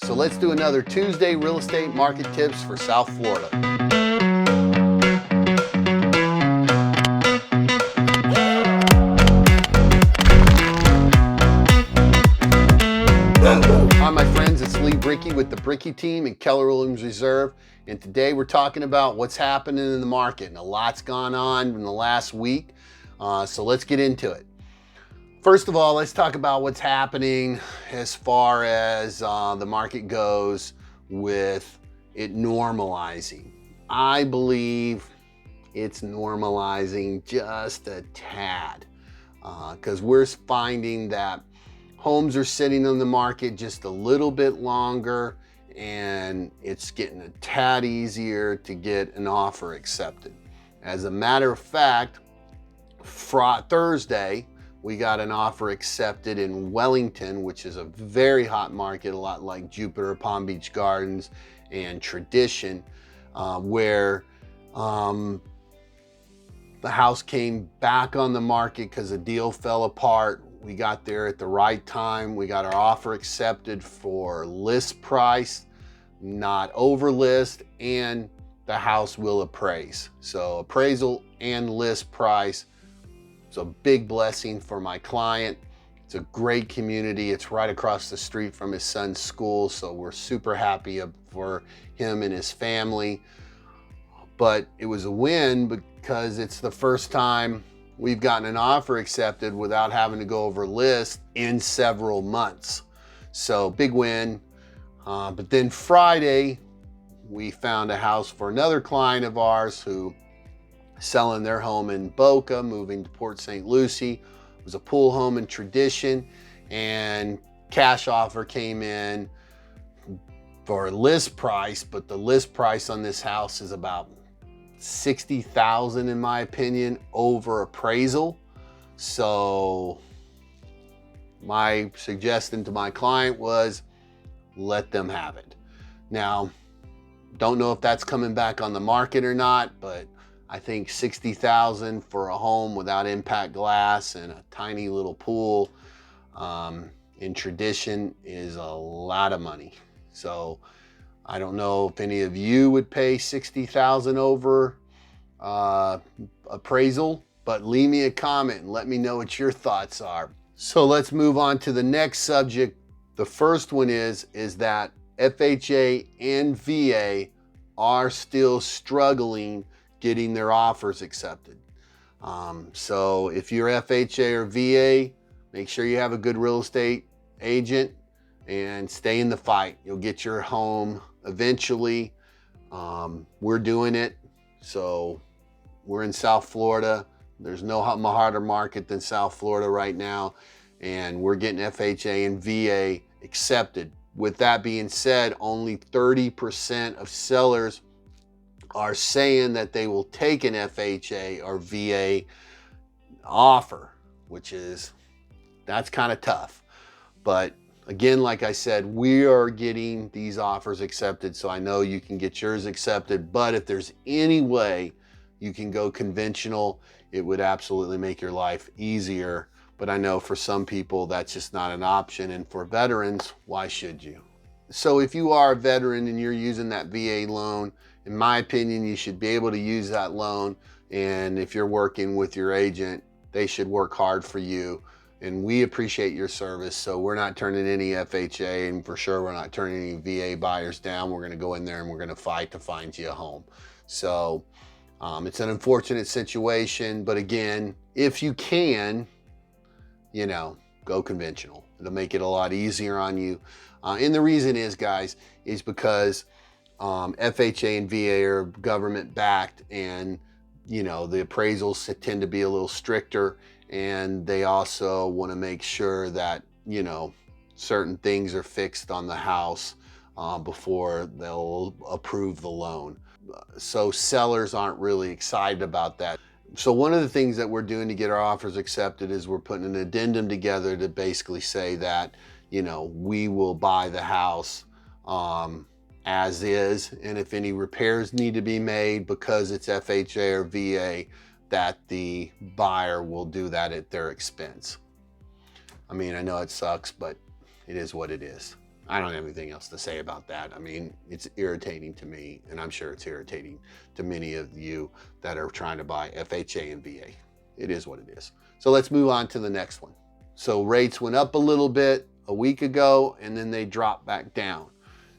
So let's do another Tuesday real estate market tips for South Florida. Hi my friends, it's Lee Brickey with the Brickey team in Keller Williams Reserve, and today we're talking about what's happening in the market, and a lot's gone on in the last week, so let's get into it. First of all, let's talk about what's happening as far as the market goes with it normalizing. I believe it's normalizing just a tad because we're finding that homes are sitting on the market just a little bit longer, and it's getting a tad easier to get an offer accepted. As a matter of fact, Thursday, we got an offer accepted in Wellington, which is a very hot market, a lot like Jupiter, Palm Beach Gardens, and Tradition, where the house came back on the market because the deal fell apart. We got there at the right time. We got our offer accepted for list price, not over list, and the house will appraise. So appraisal and list price. It's a big blessing for my client. It's a great community. It's right across the street from his son's school, so we're super happy for him and his family. But it was a win because it's the first time we've gotten an offer accepted without having to go over list in several months. So big win. But then Friday, we found a house for another client of ours who selling their home in Boca, moving to Port St. Lucie. It was a pool home in Tradition, and cash offer came in for a list price, but the list price on this house is about $60,000 in my opinion, over appraisal. So my suggestion to my client was let them have it. Now, don't know if that's coming back on the market or not, but I think $60,000 for a home without impact glass and a tiny little pool in Tradition is a lot of money. So I don't know if any of you would pay $60,000 over appraisal, but leave me a comment and let me know what your thoughts are. So let's move on to the next subject. The first one is that FHA and VA are still struggling getting their offers accepted. So if you're FHA or VA, make sure you have a good real estate agent and stay in the fight. You'll get your home eventually. We're doing it. So we're in South Florida. There's no harder market than South Florida right now. And we're getting FHA and VA accepted. With that being said, only 30% of sellers are saying that they will take an FHA or VA offer, that's kind of tough. But again, like I said, we are getting these offers accepted, so I know you can get yours accepted. But if there's any way you can go conventional, it would absolutely make your life easier. But I know for some people that's just not an option, and for veterans, why should you? So if you are a veteran and you're using that VA loan, in my opinion, you should be able to use that loan. And if you're working with your agent, they should work hard for you. And we appreciate your service. So we're not turning any FHA, and for sure we're not turning any VA buyers down. We're going to go in there and we're going to fight to find you a home. So it's an unfortunate situation, but again, if you can, go conventional. It'll make it a lot easier on you. And the reason is, guys, is because FHA and VA are government backed, and the appraisals tend to be a little stricter, and they also want to make sure that certain things are fixed on the house before they'll approve the loan. So sellers aren't really excited about that. So one of the things that we're doing to get our offers accepted is we're putting an addendum together to basically say that we will buy the house as is, and if any repairs need to be made because it's FHA or VA, that the buyer will do that at their expense. I mean, I know it sucks, but it is what it is. I don't have anything else to say about that. I mean, it's irritating to me, and I'm sure it's irritating to many of you that are trying to buy FHA and VA. It is what it is. So let's move on to the next one. So rates went up a little bit a week ago, and then they dropped back down.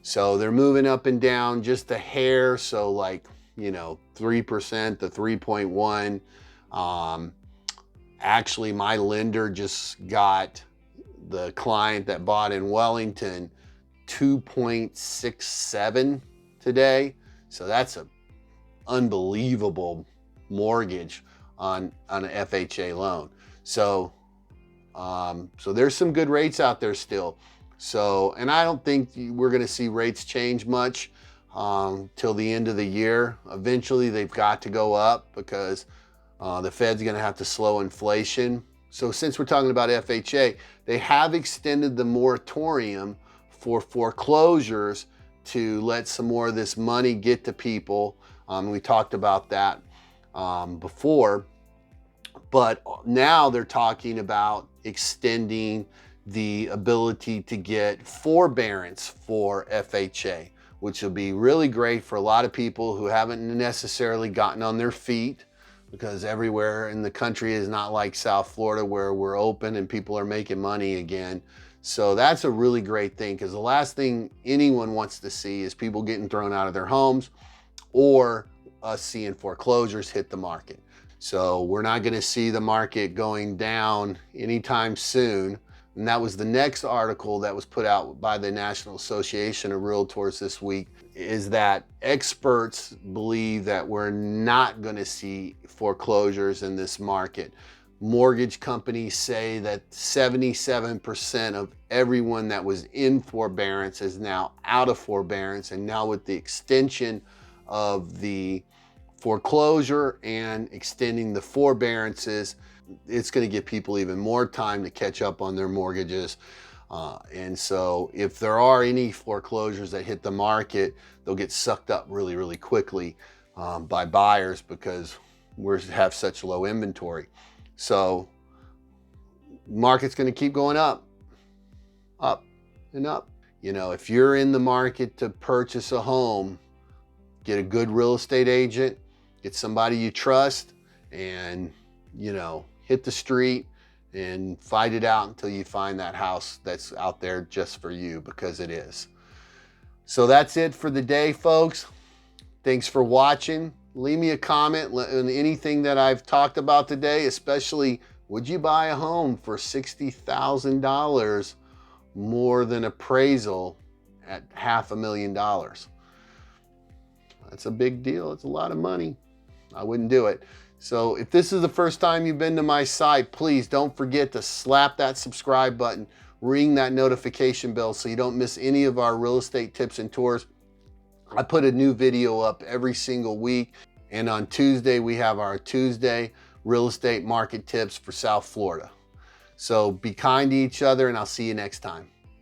So they're moving up and down just a hair. So like, 3% to 3.1. Actually, my lender just got the client that bought in Wellington 2.67 today. So that's an unbelievable mortgage on an FHA loan. So there's some good rates out there still. So, and I don't think we're going to see rates change much till the end of the year. Eventually they've got to go up because the Fed's going to have to slow inflation. So since we're talking about FHA, they have extended the moratorium for foreclosures to let some more of this money get to people. We talked about that before, but now they're talking about extending the ability to get forbearance for FHA, which will be really great for a lot of people who haven't necessarily gotten on their feet, because everywhere in the country is not like South Florida where we're open and people are making money again. So that's a really great thing, because the last thing anyone wants to see is people getting thrown out of their homes or us seeing foreclosures hit the market. So we're not going to see the market going down anytime soon. And that was the next article that was put out by the National Association of Realtors this week, is that experts believe that we're not going to see foreclosures in this market. Mortgage companies say that 77% of everyone that was in forbearance is now out of forbearance. And now with the extension of the foreclosure and extending the forbearances, it's going to give people even more time to catch up on their mortgages. And so if there are any foreclosures that hit the market, they'll get sucked up really, really quickly by buyers, because we have such low inventory. So market's going to keep going up and up. If you're in the market to purchase a home, get a good real estate agent, get somebody you trust, and hit the street and fight it out until you find that house that's out there just for you, because it is. So that's it for the day, folks. Thanks for watching. Leave me a comment on anything that I've talked about today, especially, would you buy a home for $60,000 more than appraisal at $500,000? That's a big deal. It's a lot of money. I wouldn't do it. So if this is the first time you've been to my site, please don't forget to slap that subscribe button, ring that notification bell so you don't miss any of our real estate tips and tours. I put a new video up every single week. And on Tuesday, we have our Tuesday real estate market tips for South Florida. So be kind to each other, and I'll see you next time.